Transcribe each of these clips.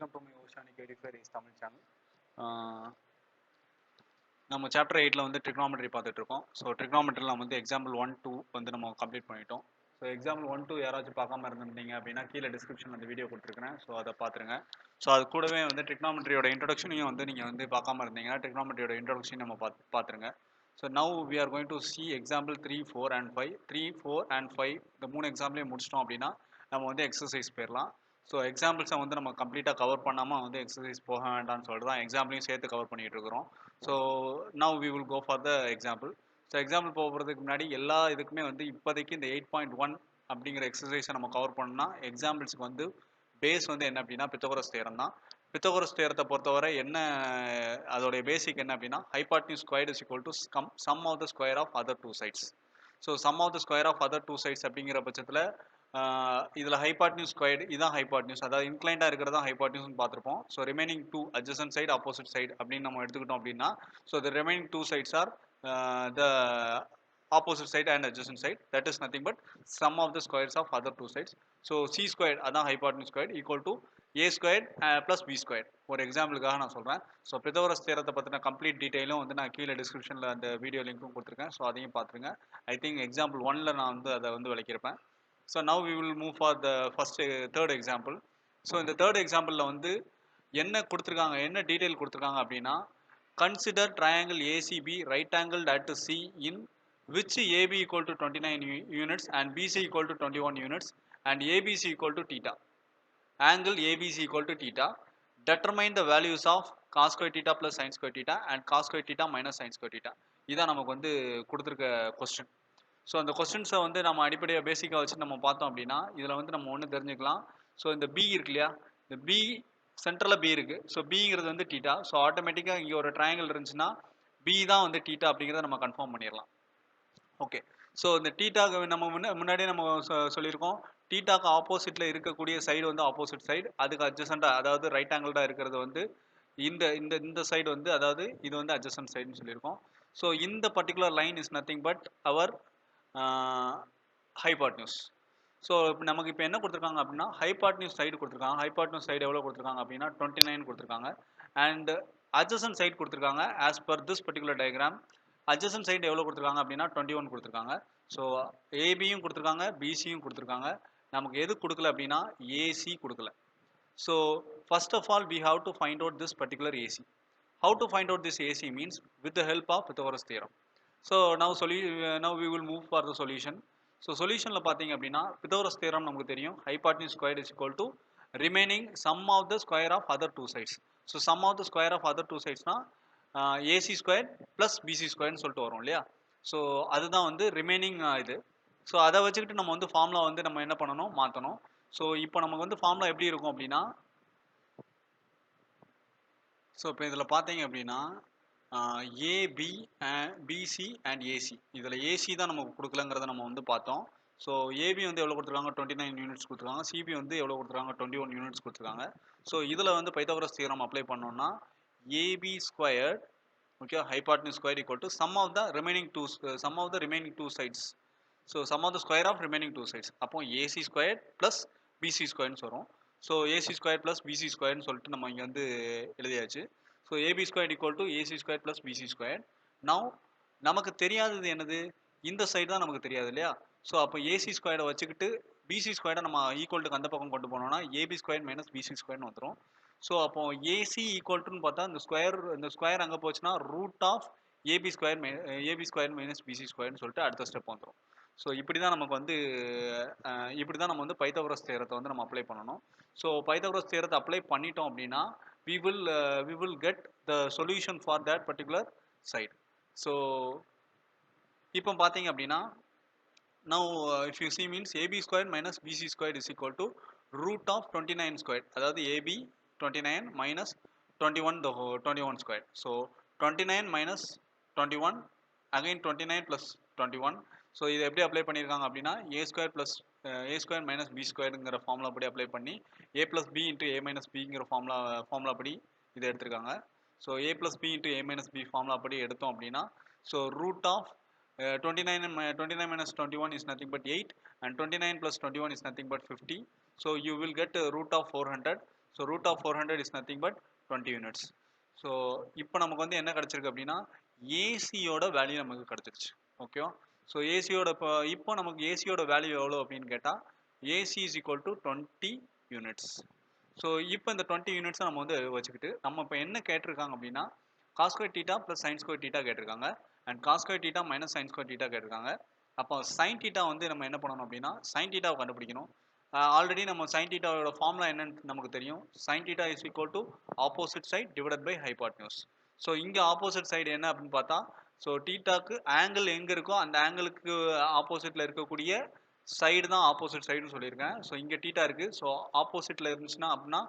Welcome to my Oceanic Edifier is Tamil channel. நம்ம chapter 8ல வந்து trigonometry பார்த்துட்டு இருக்கோம். ஸோ ட்ரிக்னாமெட்ரியில் நம்ம வந்து எக்ஸாம்பிள் 1, 2 வந்து நம்ம கம்ப்ளீட் பண்ணிட்டோம். ஸோ எக்ஸாம்பிள் 1, 2 யாராச்சும் பார்க்காம இருந்திருந்தீங்க அப்படின்னா கீழே டிஸ்கிரிப்ஷன் அந்த வீடியோ கொடுத்துருக்கேன். ஸோ அதை பார்த்துருங்க. ஸோ அது கூடவே வந்து ட்ரிக்னாமெட்ரியோட இன்ட்ரொடக்ஷனையும் வந்து நீங்கள் வந்து பார்க்காம இருந்தீங்கன்னா ட்ரிக்னாமெட்ரியோட இன்ட்ரொடக்ஷன் நம்ம பார்த்துருங்க. So now we are going to see example 3, 4 and 5. 3, 4 and 5 இந்த 3 எக்ஸாம்பிளையும் முடிச்சிட்டோம் அப்படின்னா நம்ம வந்து எக்ஸசைஸ் போயிடலாம். ஸோ எக்ஸாம்பிள்ஸை வந்து நம்ம கம்ப்ளீட்டாக கவர் பண்ணாமல் வந்து எக்ஸசைஸ் போக வேண்டாம்னு சொல்லிட்டு தான் எக்ஸாம்பிளையும் சேர்த்து கவர் பண்ணிகிட்டு இருக்கிறோம். So now we will go for the example. So example போகிறதுக்கு முன்னாடி எல்லா இதுக்குமே வந்து இப்போதைக்கு இந்த 8.1 அப்படிங்கிற எக்ஸசைஸை நம்ம கவர் பண்ணோம்னா எக்ஸாம்பிள்ஸ்க்கு வந்து பேஸ் வந்து என்ன அப்படின்னா பித்தகோரஸ் தியரம் தான். பித்தகோரஸ் தியரத்தை பொறுத்தவரை என்ன அதோடைய பேசிக் என்ன அப்படின்னா hypotenuse squared is equal to sum of the square of other two sides. So sum of the square of other two sides அப்படிங்கிற பட்சத்தில் இதில் ஹைபாட்னியூஸ் ஸ்கொயர்டு இதான் ஹைபாட்னியூஸ், அதாவது இன்க்ளைண்டாக இருக்கிறதா ஹைபாட்னியூஸ்னு பார்த்துருப்போம். So remaining two adjacent side opposite side அப்படின்னு நம்ம எடுத்துக்கிட்டோம் அப்படின்னா so the remaining two sides are the opposite side and adjacent side, that is nothing but sum of the squares of other two sides. So c squared அதான் hypotenuse squared equal to a squared plus b squared. ஒரு எக்ஸாம்பிளுக்காக நான் சொல்கிறேன். So Pythagoras தியரத்தை பற்றின complete டீட்டெயிலும் வந்து நான் கீழே டிஸ்கிரிப்ஷனில் அந்த வீடியோ லிங்க்கும் கொடுத்துருக்கேன். ஸோ அதையும் பார்த்துருங்க. ஐ திங்க் எக்ஸாம்பிள் 1ல் நான் வந்து அதை வந்து விளக்கியிருப்பேன். So now we will move for the third example. So இந்த தேர்ட் எக்ஸாம்பிளில் வந்து என்ன கொடுத்துருக்காங்க, என்ன டீட்டெயில் கொடுத்துருக்காங்க அப்படின்னா consider triangle ACB right angle at C in which AB equal to 29 units and BC equal to 21 units and ABC equal to theta. Angle ABC equal to theta. Determine the values of cos square theta plus sin square theta and cos square theta minus sin square theta. இதான் நமக்கு வந்து கொடுத்துருக்க question. So அந்த கொஸ்டின்ஸை வந்து நம்ம அடிப்படையாக பேசிக்காக வச்சு நம்ம பார்த்தோம் அப்படின்னா இதில் வந்து நம்ம ஒன்று தெரிஞ்சுக்கலாம். ஸோ இந்த பி இருக்கு இல்லையா, இந்த பி சென்ட்ரலில் பி இருக்குது. ஸோ பிங்கிறது வந்து டீட்டா. ஸோ ஆட்டோமேட்டிக்காக இங்கே ஒரு ட்ரையாங்கிள் இருந்துச்சுன்னா பி தான் வந்து டீட்டா அப்படிங்கிறத நம்ம கன்ஃபார்ம் பண்ணிடலாம். ஓகே. ஸோ இந்த டீட்டாக்கு நம்ம முன்னாடியே நம்ம சொல்லியிருக்கோம். டீட்டாக்கு ஆப்போசிட்டில் இருக்கக்கூடிய சைடு வந்து ஆப்போசிட் சைடு, அதுக்கு அட்ஜசண்டாக அதாவது ரைட் ஆங்கிள்டாக இருக்கிறது வந்து இந்த இந்த இந்த சைடு வந்து அதாவது இது வந்து அட்ஜசன்ட் சைடுன்னு சொல்லியிருக்கோம். ஸோ இந்த particular line is nothing but our hypotenuse. So நமக்கு இப்போ என்ன கொடுத்துருக்காங்க அப்படின்னா ஹைபாட்னியூஸ் சைடு கொடுத்துருக்காங்க. ஹைபாட்னியூஸ் சைடு எவ்வளோ கொடுத்துருக்காங்க அப்படின்னா 29 கொடுத்துருக்காங்க. அண்ட் அட்ஜசன்ட் சைடு கொடுத்துருக்காங்க. As per this particular diagram adjacent side எவ்வளோ கொடுத்துருக்காங்க அப்படின்னா 21 கொடுத்துருக்காங்க. ஸோ ஏபியும் கொடுத்துருக்காங்க, பிசியும் கொடுத்துருக்காங்க. நமக்கு எது கொடுக்கல அப்படின்னா ஏசி கொடுக்கல. So first of all we have to find out this particular AC. How to find out this AC means with the help of Pythagoras theorem. So now we will move for the solution. So சொல்யூஷனில் பார்த்தீங்க அப்படின்னா Pythagoras theorem நமக்கு தெரியும். Hypotenuse square is equal to remaining sum of the square of other two sides. So sum of the square of other two சைட்ஸ்னா AC square plus PC ஸ்கொயர்னு சொல்லிட்டு வரும் இல்லையா. ஸோ அதுதான் வந்து ரிமைனிங் இது. ஸோ அதை வச்சுக்கிட்டு நம்ம வந்து ஃபார்முலா வந்து நம்ம என்ன பண்ணணும், மாற்றணும். ஸோ இப்போ நமக்கு வந்து ஃபார்முலா எப்படி இருக்கும் அப்படின்னா ஸோ இப்போ இதில் பார்த்தீங்க அப்படின்னா ஏபி பிசி அண்ட் ஏசி, இதில் ஏசி தான் நமக்கு கொடுக்கலங்கிறத நம்ம வந்து பார்த்தோம். ஸோ ஏபி வந்து எவ்வளோ கொடுத்துருக்காங்க, 29 யூனிட்ஸ் கொடுத்துருக்காங்க. சிபி வந்து எவ்வளோ கொடுத்துருக்காங்க, 21 யூனிட்ஸ் கொடுத்துருக்காங்க. ஸோ இதில் வந்து பைத்தாகோரஸ் தியரம் அப்ளை பண்ணோம்னா AB squared okay, hypotenuse square equal to sum of the remaining two sides. So sum of the square of remaining two sides. அப்போ AC squared plus BC squared னு வரும். So AC squared plus BC squared னு சொல்லிட்டு நம்ம இங்க வந்து எழுதியாச்சு. So AB squared equal to AC squared plus BC squared. Now நமக்கு தெரியாதது என்னது, இந்த சைடு தான் நமக்கு தெரியாது இல்லையா. ஸோ அப்போ ஏசி ஸ்கொயரை வச்சுக்கிட்டு பிசி ஸ்கொயரை நம்ம ஈக்குவல்ட்டுக்கு அந்த பக்கம் கொண்டு போனோம்னா ஏபி ஸ்கொயர் மைனஸ் பிசி ஸ்கொயர்னு வந்துடும். ஸோ அப்போ ஏசி ஈக்குவல்ட்டுன்னு பார்த்தா இந்த ஸ்கொயர் அங்கே போச்சுன்னா root of AB square minus BC ஸ்கொயர்னு சொல்லிட்டு அடுத்த ஸ்டெப் வந்துடும். ஸோ இப்படி தான் நமக்கு வந்து நம்ம வந்து பைத்தாகோரஸ் தியரத்தை வந்து நம்ம அப்ளை பண்ணணும். ஸோ பைத்தாகோரஸ் தியரத்தை அப்ளை பண்ணிட்டோம் அப்படின்னா we will get the solution for that particular side. So இப்போ பார்த்தீங்க அப்படின்னா now if you see means AB squared minus BC squared is equal to root of 29 squared, அதாவது AB 29 minus 21 squared. So 29 minus 21 again 29 plus 21. So இதை எப்படி அப்ளை பண்ணியிருக்காங்க அப்படின்னா a square minus b squareங்கிற ஃபார்முலா படி அப்ளை பண்ணி a plus b into a minus bங்கிற ஃபார்முலா படி இதை எடுத்திருக்காங்க. So a plus b into a minus b formula படி எடுத்தோம் அப்படின்னா so root of 29 minus 21 is nothing but 8 and 29 plus 21 is nothing but 50. So you will get root of 400. So root of 400 is nothing but 20 units. So இப்போ நமக்கு வந்து என்ன கிடச்சிருக்கு அப்படின்னா ஏசியோட value நமக்கு கிடச்சிருச்சு. ஓகேவா? ஸோ ஏசியோட இப்போ நமக்கு ஏசியோட வேல்யூ எவ்வளோ அப்படின்னு கேட்டால் AC is equal to 20 units. So இப்போ இந்த 20 யூனிட்ஸை நம்ம வந்து வச்சுக்கிட்டு நம்ம இப்போ என்ன கேட்டிருக்காங்க அப்படின்னா cos square theta plus sin square theta கேட்டிருக்காங்க and cos square theta minus sin square theta கேட்டிருக்காங்க. அப்போ சைன் தீட்டா வந்து நம்ம என்ன பண்ணணும் அப்படின்னா சைன் தீட்டாவை கண்டுபிடிக்கணும். ஆல்ரெடி நம்ம சைன் தீட்டாவோட ஃபார்முலா என்னன்னு நமக்கு தெரியும். Sine theta is equal to opposite side divided by hypotenuse. So இங்கே ஆப்போசிட் சைடு என்ன அப்படின்னு பார்த்தா ஸோ தீட்டாக்கு ஆங்கிள் எங்கே இருக்கோ அந்த ஆங்கிளுக்கு ஆப்போசிட்டில் இருக்கக்கூடிய சைடு தான் ஆப்போசிட் சைடுன்னு சொல்லியிருக்கேன். ஸோ இங்கே தீட்டா இருக்குது. ஸோ ஆப்போசிட்டில் இருந்துச்சுன்னா அப்படின்னா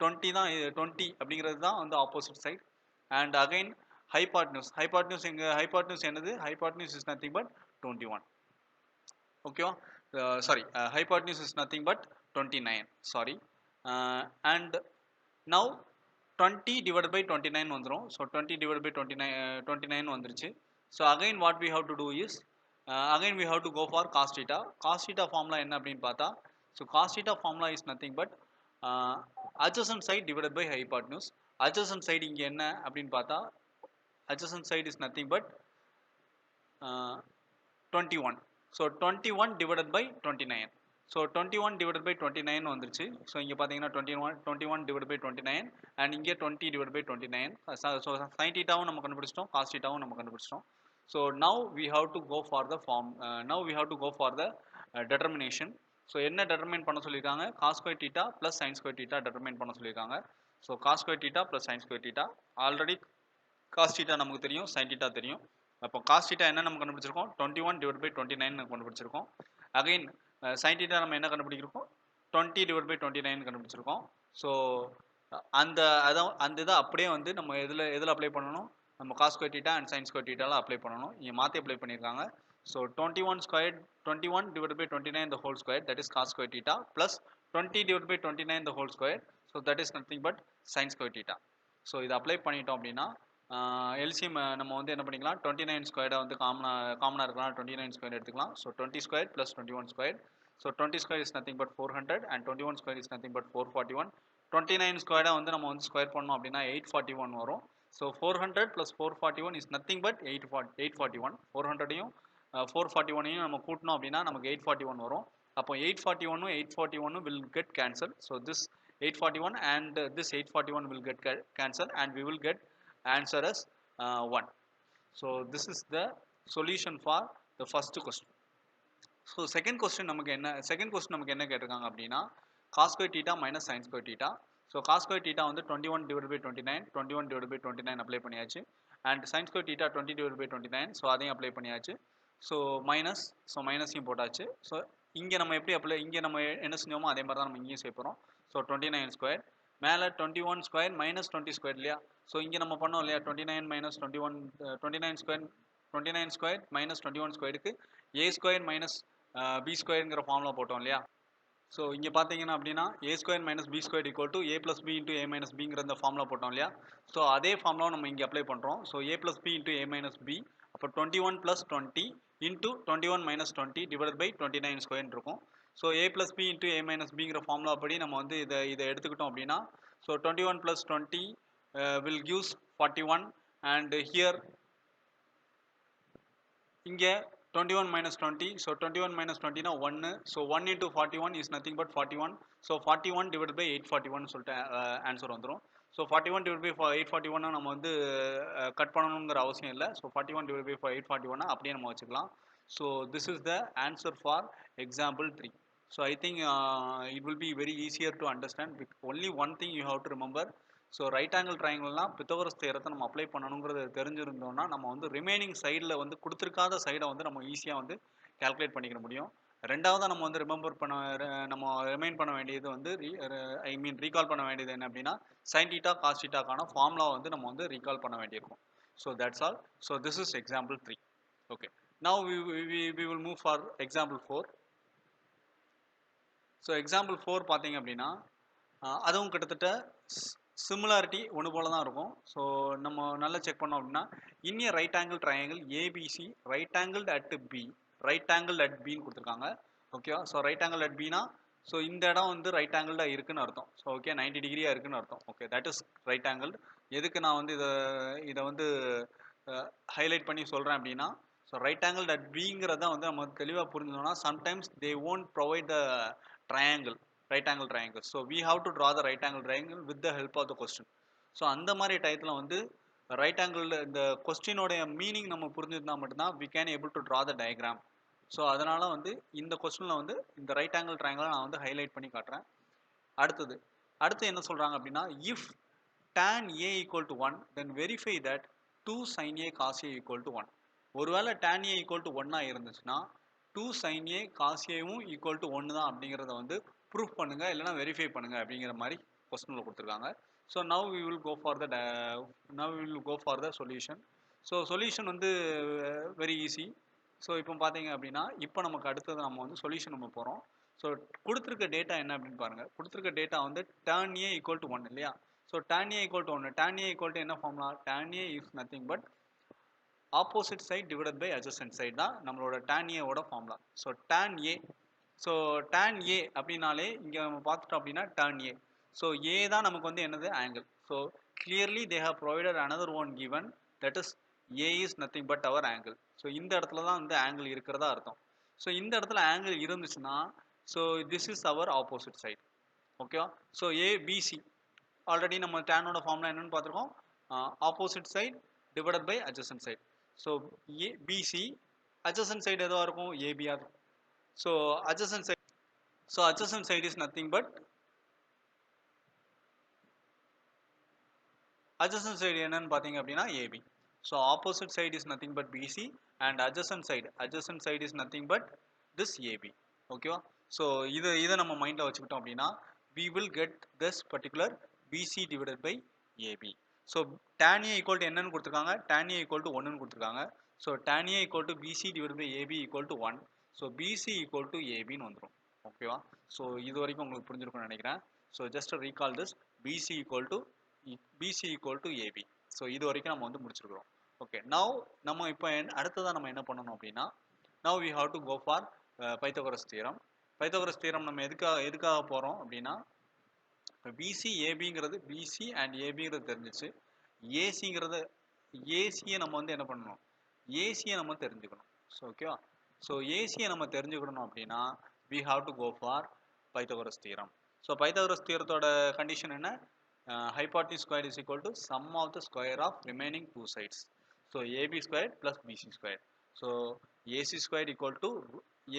20 தான் 20 அப்படிங்கிறது தான் வந்து opposite side. And again hypotenuse எங்கே ஹைபாட்னியூஸ் என்னது ஹைபாட்னியூஸ் இஸ் நத்திங் பட் 21. ஓகேவா? Sorry hypotenuse is nothing but 29. Sorry. And now 20 divided by 29 வந்துரும். So 20 divided by 29 வந்துருச்சு. So again what we have to do is again we have to go for cos theta. Cos theta formula என்ன அப்படின்னு பார்த்தா so cos theta formula is nothing but adjacent side divided by hypotenuse. Adjacent side இங்கே என்ன அப்படின்னு பார்த்தா adjacent side is nothing but 21. So 21 divided by 29. So 21 divided by 29 வந்துருச்சு. So இங்கே பார்த்தீங்கன்னா 21 divided by 29 and இங்கே 20 divided by 29. ஸோ sin thetaவும் நம்ம கண்டுபிடிச்சிட்டோம், cos thetaவும் நம்ம கண்டுபிடிச்சிட்டோம். So now we have to go for the determination. So என்ன determine பண்ண சொல்லியிருக்காங்க cos square theta plus sin square theta determine பண்ண சொல்லியிருக்காங்க. So cos square theta plus sin square theta already cos theta நமக்கு தெரியும், sin theta தெரியும். அப்போ cos theta என்ன நம்ம கண்டுபிடிச்சிருக்கோம் 21 divided by 29 கண்டுபிடிச்சிருக்கோம். அகைன் sin theta நம்ம என்ன கண்டுபிடிச்சிருக்கோம் 20 divided by 29 கண்டுபிடிச்சிருக்கோம். ஸோ அந்த இதை அப்படியே வந்து நம்ம எதில் அப்ளை பண்ணணும் நம்ம cos square theta and sin square theta apply பண்ணணும். இங்கே மாற்றி அப்ளை பண்ணியிருக்காங்க. So 21 divided by 29 the whole square that is cos square theta plus 20 divided by 29 the whole square so that is nothing but sin square theta. So இதை apply பண்ணிட்டோம் அப்படின்னா LCM நம்ம வந்து என்ன பண்ணிக்கலாம் 29 ஸ்கொயர்டை வந்து காமனாக இருக்கலாம் 29 ஸ்கொயர் எடுத்துக்கலாம். So 20 square plus 21 square. So 20 square is nothing but 400 and 21 square is nothing but 441. 29 ஸ்கொயரை வந்து நம்ம வந்து ஸ்கொயர் பண்ணோம் அப்படின்னா 841 வரும். So 400 plus 441 is nothing but 841. 400ஐயும் 441ஐயும் நம்ம கூட்டணும் அப்படின்னா நமக்கு 841 வரும். அப்போ 841 will get cancelled. So this 841 and this 841 will get cancelled and we will get answer as 1. So this is the solution for the first question. So second question நமக்கு என்ன கேட்டிருக்காங்க அப்படின்னா cos square theta minus sin square theta. So cos square theta வந்து 21 divided by 21 divided by 29 apply பண்ணியாச்சு and sin square theta 20 divided by 29 so அதையும் apply பண்ணியாச்சு. So மைனஸையும் போட்டாச்சு. So இங்கே நம்ம இங்கே நம்ம என்ன செஞ்சோமோ அதே மாதிரி தான் நம்ம இங்கேயும் சேர்ப்போம். ஸோ 29 ஸ்கொயர் மேலே 21 ஸ்கொயர் மைனஸ் 20 ஸ்கொயர் இல்லையா. ஸோ இங்கே நம்ம பண்ணோம் இல்லையா 29 மைனஸ் 29 ஸ்கொயர் மைனஸ் 21 ஸ்கொயருக்கு ஏ ஸ்கொயர் மைனஸ் பி ஸ்கொயருங்கிற ஃபார்முலா போட்டோம் இல்லையா. ஸோ இங்கே பார்த்தீங்கன்னா அப்படின்னா A square minus B square equal to A plus B into A minus பிங்கிற அந்த ஃபார்முலா போட்டோம் இல்லையா. ஸோ அதே ஃபார்முலா நம்ம இங்கே அப்ளை பண்ணுறோம். So A plus B into A minus B அப்போ 21 plus 20 into 21 minus 20 divide by 29 square இருக்கும். So A plus B into A minus பிங்கிற ஃபார்முலா படி நம்ம வந்து இதை எடுத்துக்கிட்டோம் அப்படின்னா so 21 plus 20 will gives 41 and here இங்கே 21 minus 20 so 21 minus 20 na 1 so 1 into 41 is nothing but 41 so 41 divided by 841 சொல்லிட்டு ஆன்சர் வந்துரும். ஸோ 41 divided by 841 நம்ம வந்து கட் பண்ணணுங்கிற அவசியம் இல்லை. ஸோ 41 divided by 841 அப்படியே நம்ம வச்சுக்கலாம். So this is the answer for example 3. So I think it will be very easier to understand. Only one thing you have to remember. So right angle ட்ரையாங்கிள்னால் Pythagoras தியரத்தை நம்ம apply பண்ணணுங்கிறது தெரிஞ்சிருந்தோம்னா நம்ம வந்து remaining சைடில் வந்து கொடுத்துருக்காத சைடை வந்து நம்ம ஈஸியாக வந்து கால்குலேட் பண்ணிக்க முடியும். ரெண்டாவது நம்ம வந்து ரிமைண்ட் பண்ண வேண்டியது வந்து ரீகால் பண்ண வேண்டியது என்ன அப்படின்னா சைன் தீட்டா காஸ் தீட்டாக்கான ஃபார்முலா வந்து நம்ம வந்து ரீகால் பண்ண வேண்டியிருக்கும். So that's all. So this is example 3. Okay, now we will move for example 4. So example 4 பார்த்தீங்க அப்படின்னா அதுவும் கிட்டத்தட்ட சிமிலாரிட்டி ஒன்று போல தான் இருக்கும். ஸோ நம்ம நல்லா செக் பண்ணோம் அப்படின்னா இன்னிய right angle triangle ABC right angle at B right angle at பின்னு கொடுத்துருக்காங்க. ஓகேவா. ஸோ ரைட் ஆங்கிள் அட் பினா ஸோ இந்த இடம் வந்து ரைட் ஆங்கிள்டாக இருக்குன்னு அர்த்தம். ஸோ ஓகே 90 டிகிரியாக இருக்குன்னு அர்த்தம். Okay that is right angle. எதுக்கு நான் வந்து இதை வந்து ஹைலைட் பண்ணி சொல்கிறேன் அப்படின்னா, ஸோ ரைட் ஆங்கிள் தட் பிங்கிறத வந்து நம்ம தெளிவாக புரிஞ்சோம்னா sometimes they won't provide the triangle, right angle triangle. So we have to draw the right angle triangle with the help of the question. So அந்த மாதிரி டயத்தில் வந்து ரைட் ஆங்கிள் இந்த கொஸ்டினோடைய மீனிங் நம்ம புரிஞ்சிருந்தா மட்டும்தான் we can able to draw the diagram. So அதனால வந்து இந்த கொஸ்டினில் வந்து இந்த ரைட் ஆங்கிள் ட்ரையாங்கிளை நான் வந்து ஹைலைட் பண்ணி காட்டுறேன். அடுத்து என்ன சொல்கிறாங்க அப்படின்னா, if tan a equal to 1 then verify that 2 sin a cos a equal to 1. ஒருவேளை tan a equal to 1 இருந்துச்சுன்னா 2 sin a cos a வும் equal to 1 தான் அப்படிங்கிறத வந்து ப்ரூஃப் பண்ணுங்க, இல்லைனா வெரிஃபை பண்ணுங்க அப்படிங்கிற மாதிரி கொஸ்டினில் கொடுத்துருக்காங்க. So now we will go for the solution. So solution வந்து வெரி ஈஸி. ஸோ இப்போ பார்த்தீங்க அப்படின்னா இப்போ நமக்கு அடுத்தது நம்ம வந்து சொல்யூஷன் நம்ம போகிறோம். ஸோ கொடுத்துருக்க டேட்டா என்ன அப்படின்னு பாருங்கள். கொடுத்துருக்க டேட்டா வந்து tan a equal to 1 இல்லையா? So tan a equal to 1. tan a equal to என்ன formula? tan a is nothing but opposite side divided by adjacent side தான் நம்மளோட tan a ஓட formula. So tan a, so tan a அப்படின்னாலே இங்கே நம்ம பார்த்துட்டோம் அப்படின்னா tan a. ஸோ a தான் நமக்கு வந்து என்னது angle. So clearly they have provided another one given, that is a is nothing but our angle. So இந்த இடத்துல தான் வந்து ஆங்கிள் இருக்கிறதா அர்த்தம். ஸோ இந்த இடத்துல ஆங்கிள் இருந்துச்சுன்னா so this is our opposite side. ஓகேவா? ஸோ abc ஆல்ரெடி நம்ம டேனோட ஃபார்முலா என்னன்னு பார்த்துருக்கோம். Opposite side divided by adjacent side. So BC adjacent side எதுவாக இருக்கும்? ஏபியாக இருக்கும். So adjacent side is nothing but adjacent side என்னன்னு பார்த்தீங்க அப்படின்னா AB. So opposite side is nothing but BC and adjacent side is nothing but this AB. ஓகேவா? So இதை நம்ம மைண்டில் வச்சுக்கிட்டோம் அப்படின்னா we will get this particular BC divided by AB. So tan A equal to என்னன்னு கொடுத்துருக்காங்க? tan A equal to 1 கொடுத்துருக்காங்க. So tan A equal to BC divided by AB equal to 1. So BC equal to AB ன்னு வந்துடும். ஓகேவா? So இது வரைக்கும் உங்களுக்கு புரிஞ்சிருக்கும்னு நினைக்கிறேன். So just recall this BC equal to AB. So இது வரைக்கும் நம்ம வந்து முடிச்சிருக்கிறோம். ஓகே, நவ் நம்ம இப்போ அடுத்ததான் நம்ம என்ன பண்ணணும் அப்படின்னா, now we have to go for Pythagoras theorem. Pythagoras theorem நம்ம எதுக்காக போகிறோம் அப்படின்னா, இப்போ பிசி ஏபிங்கிறது பிசி அண்ட் ஏபிங்கிறது தெரிஞ்சிச்சு. ஏசியை நம்ம வந்து என்ன பண்ணணும்? ஏசியை நம்ம தெரிஞ்சுக்கணும். ஸோ ஓகேவா? ஸோ ஏசியை நம்ம தெரிஞ்சுக்கணும் அப்படின்னா we have to go for Pythagoras theorem. So Pythagoras தியரத்தோட கண்டிஷன் என்ன? hypotenuse square is equal to sum of the square of remaining two sides. So AB squared plus BC squared. So AC squared equal to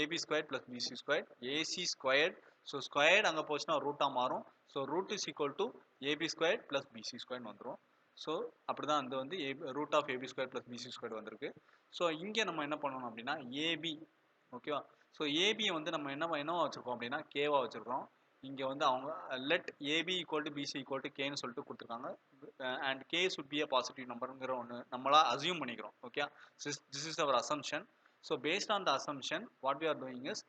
AB squared plus BC squared. AC squared, so squared அங்கே போச்சுன்னா ரூட்டாக மாறும். So root is equal to AB squared plus BC squared வந்துடும். So அப்படி தான் அது வந்து root of AB squared plus BC squared வந்திருக்கு. ஸோ இங்கே நம்ம என்ன பண்ணணும் அப்படின்னா AB, ஓகேவா? ஸோ ஏபியை வந்து நம்ம என்னவா வச்சுருக்கோம் அப்படின்னா கேவாக வச்சுருக்கோம். இங்கே வந்து அவங்க let AB equal to BC equal to கேன்னு சொல்லிட்டு கொடுத்துருக்காங்க. And K should be a positive நம்பருங்கிற ஒன்று நம்மளா அசியூம் பண்ணிக்கிறோம். Okay, this is our assumption. So based on the assumption what we are doing is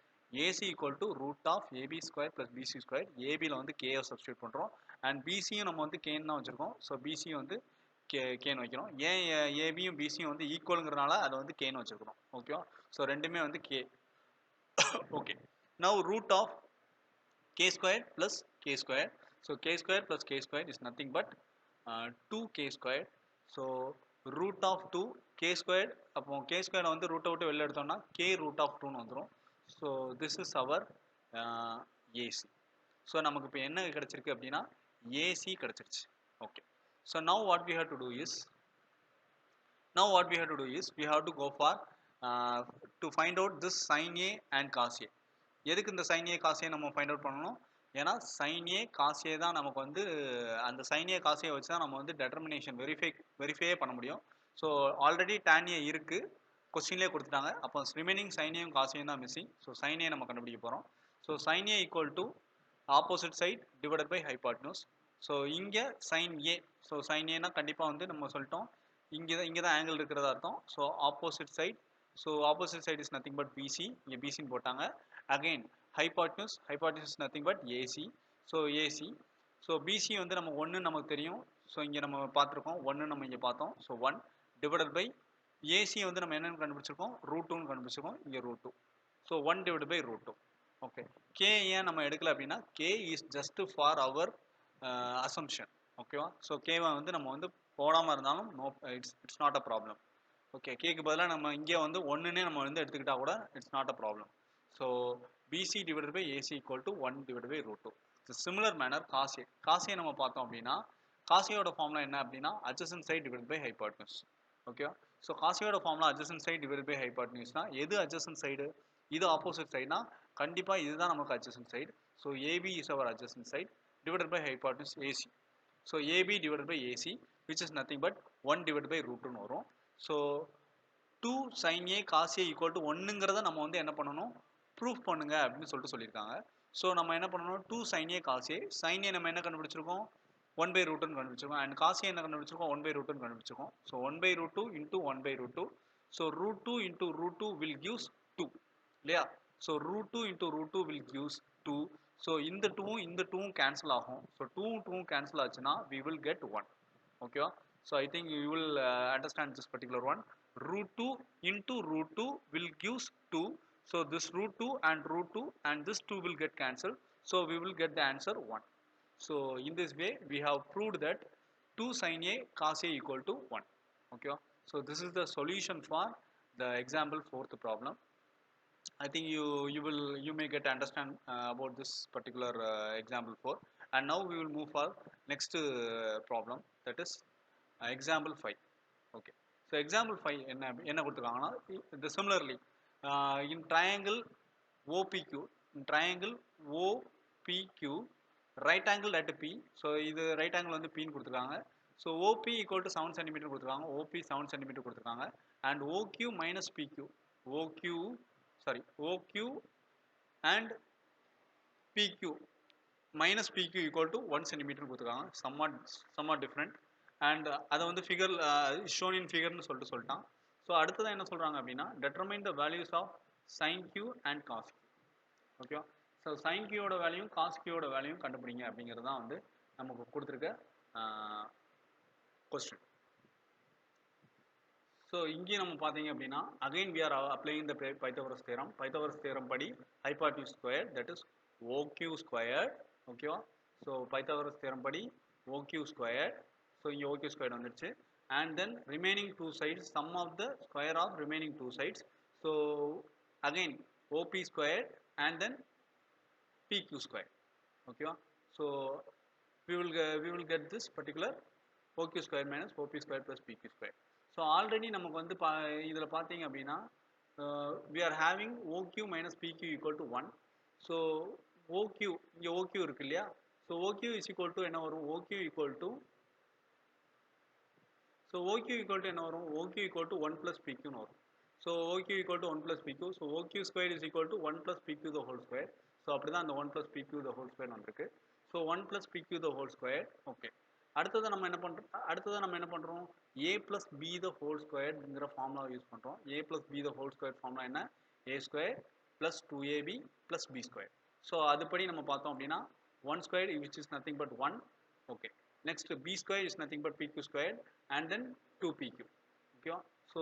AC equal to root of AB square plus BC square. ஏபியில் வந்து கேயை substitute பண்ணுறோம். And பிசியும் நம்ம வந்து கேன்னு தான் வச்சுருக்கோம். ஸோ பிசியும் வந்து கேன்னு வைக்கிறோம். ஏன் ஏபியும் பிசியும் வந்து ஈக்குவலுங்கிறனால அதை வந்து கேன்னு வச்சுருக்கிறோம். ஓகேவா? ஸோ ரெண்டுமே வந்து K. Okay, now root of k squared plus k squared. So k squared plus k squared is nothing but 2k squared. So root of 2 k squared, அப்போ k squared வந்து ரூட்டை விட்டு வெளில எடுத்தோம்னா k root of 2 வந்துடும். So this is our AC. So நமக்கு இப்போ என்ன கிடைச்சிருக்கு அப்படின்னா AC கிடைச்சிருச்சு. Okay, so now what we have to do is we have to go for to find out this sin A and cos A. எதுக்கு இந்த sin A cos A நம்ம find out பண்ணணும்? ஏன்னா sin A cos A தான் நமக்கு வந்து அந்த sin A cos A வச்சு தான் நம்ம வந்து டெட்டர்மினேஷன் வெரிஃபையே பண்ண முடியும். ஸோ ஆல்ரெடி tan A இருக்கு, கொஸ்டின்லேயே கொடுத்துட்டாங்க. அப்போ remaining sin A cos A தான் மிஸ்ஸிங். ஸோ sin A நம்ம கண்டுபிடிக்க போகிறோம். So sin A equal to opposite side divided by hypotenuse. So இங்கே sin A, ஸோ sin Aனா கண்டிப்பாக வந்து நம்ம சொல்லிட்டோம் இங்கே தான் ஆங்கிள் இருக்கிறதா அர்த்தம். So opposite side, so opposite side is nothing but BC, இங்கே பிசின்னு போட்டாங்க. Again hypotenuse is nothing but AC. so AC, so BC வந்து நம்ம 1 நமக்கு தெரியும். ஸோ இங்கே நம்ம பார்த்துருக்கோம் 1 நம்ம இங்கே பார்த்தோம். ஸோ 1 டிவைடட் பை AC வந்து நம்ம என்னென்னு கண்டுபிடிச்சிருக்கோம்? ரூட் 2ன்னு கண்டுபிடிச்சிருக்கோம். இங்கே root 2. So 1 divide by root 2. Okay, K ஏன் நம்ம எடுக்கல அப்படின்னா K is just for our assumption. ஓகேவா? ஸோ கேவை வந்து நம்ம வந்து போடாமல் இருந்தாலும் no, it's not a problem. Okay, கேக்கு பதிலாக நம்ம இங்கே வந்து ஒன்றுனே நம்ம வந்து எடுத்துக்கிட்டா கூட it's not a problem. So BC divided by AC equal to 1 divided by root 2. Similar manner காசே, காசே நம்ம பார்த்தோம் அப்படின்னா காசையோட ஃபார்முலா என்ன அப்படின்னா adjacent side divided by hypotenuse. ஓகேவா? ஸோ காசையோட formula adjacent side divided by hypotenuse-னா எது adjacent side? இது ஆப்போசிட் சைடுனா கண்டிப்பா இதுதான் நமக்கு adjacent side. So AB is our adjacent side divided by hypotenuse AC. So AB divided by AC which is nothing but 1 divided by root 2 வரும். So 2 sin a cos a equal to 1ங்கிறத நம்ம வந்து என்ன பண்ணணும், proof பண்ணுங்க அப்படின்னு சொல்லிட்டு சொல்லியிருக்காங்க. So நம்ம என்ன பண்ணணும், 2 sin a cos a, sin a நம்ம என்ன கண்டுபிடிச்சிருக்கோம், 1 by root 2 கண்டுபிடிச்சிருக்கோம். அண்ட் cos a என்ன கண்டுபிடிச்சிருக்கோம், 1 by root 2 கண்டுபிடிச்சிருக்கோம். So 1 by root 2 into 1 by root 2. So root 2 into root 2 will gives 2 இல்லையா? So root 2 into root 2 will gives 2. So இந்த 2வும் இந்த 2வும் கேன்சல் ஆகும். ஸோ 2வும் கேன்சல் ஆச்சுன்னா we will get 1. ஓகேவா? So I think you will understand this particular one. Root 2 into root 2 will gives 2. So this root 2 and root 2 and this 2 will get cancelled. So we will get the answer 1. So in this way we have proved that 2 sin a cos a equal to 1. Okay. So this is the solution for the example 4th problem. I think you may get understand about this particular example 4. And now we will move for next problem, that is example 5. Okay, so example 5 என்ன கொடுத்திருக்காங்கன்னா, the similarly in triangle OPQ, in triangle OPQ right angle at P. so இது right angle வந்து P ன்னு கொடுத்திருக்காங்க. so OP equal to 7 cm கொடுத்திருக்காங்க, OP 7 cm கொடுத்திருக்காங்க. and OQ minus PQ, OQ sorry OQ and PQ minus PQ equal to 1 cm கொடுத்திருக்காங்க. somewhat different. and அதை வந்து figure shown in figure-னு சொல்லிட்டான். ஸோ அடுத்ததான் என்ன சொல்றாங்க அப்படின்னா, determine the values of sin Q and cos Q. ஓகேவா? ஸோ sin Q ஓட வேல்யூ cos Q ஓட வேல்யூ கண்டுபிடிங்க அப்படிங்கிறது தான் வந்து நமக்கு கொடுத்துருக்க கொஸ்டின். ஸோ இங்கேயும் நம்ம பார்த்தீங்க அப்படின்னா again we are applying the Pythagoras theorem. Pythagoras theorem படி hypotenuse square, that is OQ squared. ஓகேவா? ஸோ Pythagoras theorem படி OQ squared. ஸோ இங்கே OQ squared வந்துடுச்சு. and then remaining two sides, sum of the square of remaining two sides. so again OP squared and then PQ squared. ஓகேவா? so we will get this particular OQ square minus OP square plus PQ square. So already நமக்கு வந்து இதில் பார்த்தீங்க அப்படின்னா we are having OQ minus PQ equal to 1. So OQ இங்கே OQ இருக்கு இல்லையா? So OQ is equal to என்ன வரும், OQ equal to OQ equal to என்ன வரும், OQ equal to 1 plus PQ ன்னு வரும். So OQ equal to 1 plus PQ. So OQ square is equal to 1 plus PQ the whole square. So அப்படி தான் அந்த 1 plus PQ the whole square வந்துருக்கு. So 1 plus PQ the whole square. Okay, அடுத்ததான் நம்ம என்ன பண்ணுறோம், A plus B the whole squareங்கிற formula use பண்ணுறோம். A plus B the whole square formula என்ன, A square plus 2AB plus B square. So அதுபடி நம்ம பார்த்தோம் அப்படின்னா 1 square which is nothing but 1. Okay, next B square is nothing but PQ squared and then 2PQ. ஓகேவா? So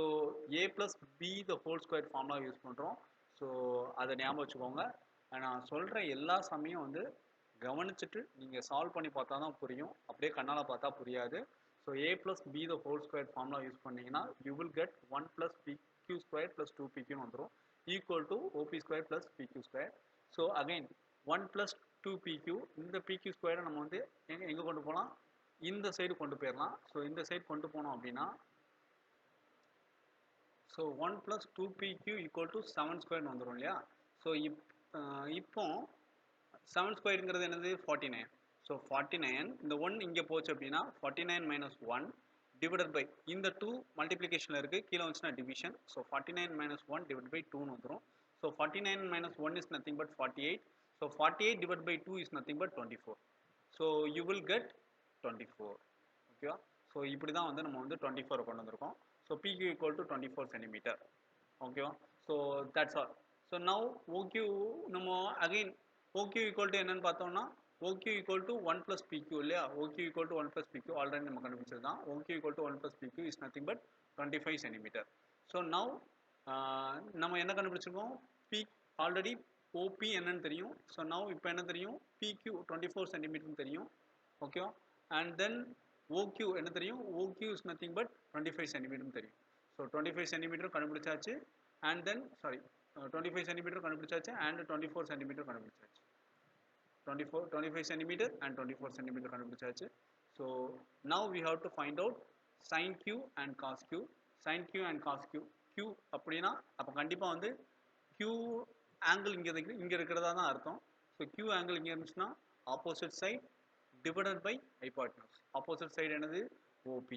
A plus B the whole square formula use பண்ணுறோம். So அதை ஞாபகம் வச்சுக்கோங்க. நான் சொல்கிற எல்லா சமயம் வந்து கவனிச்சுட்டு நீங்கள் சால்வ் பண்ணி பார்த்தா தான் புரியும், அப்படியே கண்ணால் பார்த்தா புரியாது. So A plus B the whole square formula use பண்ணிங்கன்னா you will get 1 plus PQ square plus 2PQ வந்துடும் equal to OP square plus PQ square. So again 1 plus 2PQ, இந்த PQ square நம்ம வந்து எங்கே கொண்டு போகலாம், இந்த சைடு கொண்டு போயிடலாம். ஸோ இந்த சைடு கொண்டு போனோம் அப்படின்னா so 1 plus 2PQ equal to 7 square வந்துடும் இல்லையா? ஸோ இப்போ 7 ஸ்கொயருங்கிறது என்னது, 49. ஸோ 49 இந்த 1 இங்கே போச்சு அப்படின்னா 49 minus 1 divided by இந்த 2 மல்டிப்ளிகேஷனில் இருக்குது, கீழே வந்துச்சுன்னா division. So 49 minus 1 divided by 2ன்னு வந்துடும். So 49 minus 1 is nothing but 48. So 48 divided by 2 is nothing but 24. So you will get 24. ஓகேவா? ஸோ இப்படி தான் வந்து நம்ம வந்து 24 கொண்டு வந்திருக்கோம். So PQ equal to 24 cm. ஓகேவா? So that's all. So now OQ நம்ம again OQ equal to என்னன்னு பார்த்தோம்னா OQ equal to 1 plus PQ இல்லையா? OQ equal to 1 plus PQ already நம்ம கண்டுபிடிச்சது தான். OQ equal to 1 plus PQ is nothing but 25 cm. So now நம்ம என்ன கண்டுபிடிச்சிருக்கோம், ஆல்ரெடி OP என்னன்னு தெரியும். ஸோ நவ் இப்போ என்ன தெரியும், PQ 24 சென்டிமீட்டர்னு தெரியும். ஓகேவா? அண்ட் தென் OQ என்ன தெரியும், OQ இஸ் நத்திங் பட் 25 சென்டிமீட்டர்னு தெரியும். ஸோ 25 சென்டிமீட்டர் கண்டுபிடிச்சாச்சு. அண்ட் தென் 25 சென்டிமீட்டர் கண்டுபிடிச்சாச்சு அண்ட் 24 சென்டிமீட்டர் கண்டுபிடிச்சாச்சு. 25 சென்டிமீட்டர் அண்ட் 24 சென்டிமீட்டர் கண்டுபிடிச்சாச்சு. So now we have to find out sin Q and cos Q. sin Q and cos Q. Q அப்படின்னா அப்போ கண்டிப்பாக வந்து Q ஆங்கிள் இங்கே இருக்கிறதா தான் அர்த்தம். ஸோ Q ஆங்கிள் இங்கே இருந்துச்சுன்னா opposite side divided by hypotenuse. Opposite side என்னது, OP.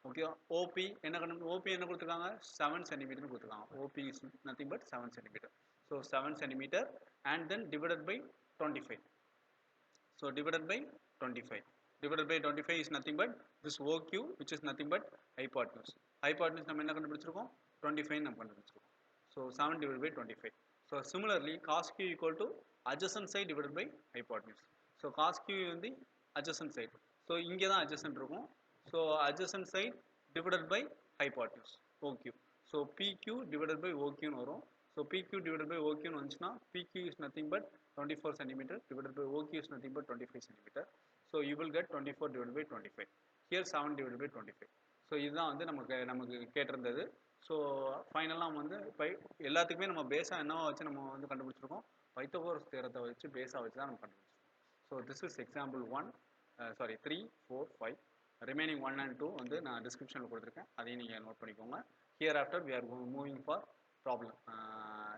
ஓகேவா? OP என்ன கொடுத்துருக்காங்க, 7 சென்டிமீட்டர் கொடுத்துருக்காங்க. OP is nothing but 7 centimetre. So 7 centimetre and then divided by 25. So divided by 25. Divided by 25 is nothing but this OQ, which is nothing but hypotenuse. Hypotenuse நம்ம என்ன கண்டுபிடிச்சிருக்கோம், 25 நம்ம கண்டுபிடிச்சிருக்கோம். So 7 divided by 25. So similarly cos Q equal to adjacent side divided by hypotenuse. So cos Q வந்து adjacent side. So இங்கே தான் adjacent இருக்கும். So adjacent side divided by hypotenuse, OQ. So PQ divided by OQ னு வரும். So PQ divided by OQ னு வந்துச்சுன்னா PQ is nothing but 24 centimeter divided by OQ is nothing but 25 centimeter. So you will get 24 divided by 25. Here 7 divided by 25. So இதுதான் வந்து நமக்கு கேட்டிருந்தது. So ஃபைனலாக வந்து இப்போ எல்லாத்துக்குமே நம்ம பேஸாக என்னவா வச்சு நம்ம வந்து கண்டுபிடிச்சிருக்கோம், பைத்தகோரஸ் தியரத்தை வச்சு பேஸாக வச்சு தான் நம்ம கண்டுபிடிச்சிருக்கோம். So this is example 3, 4, 5. Remaining 1 and 2 வந்து நான் டிஸ்கிரிப்ஷனில் கொடுத்துருக்கேன், அதையும் நீங்கள் நோட் பண்ணிக்கோங்க. Here after we are moving for problem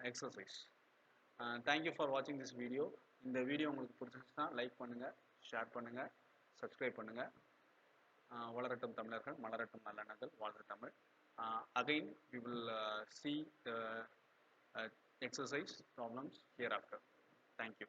exercise. Thank you for வாட்சிங் திஸ் வீடியோ. இந்த வீடியோ உங்களுக்கு பிடிச்சிருச்சுன்னா லைக் பண்ணுங்கள், ஷேர் பண்ணுங்கள், சப்ஸ்கிரைப் பண்ணுங்கள். வளரட்டும் தமிழர்கள், மலரட்டும் நல்லெண்ணங்கள், வாழ்க Tamil. Again we will see the exercise problems hereafter. Thank you.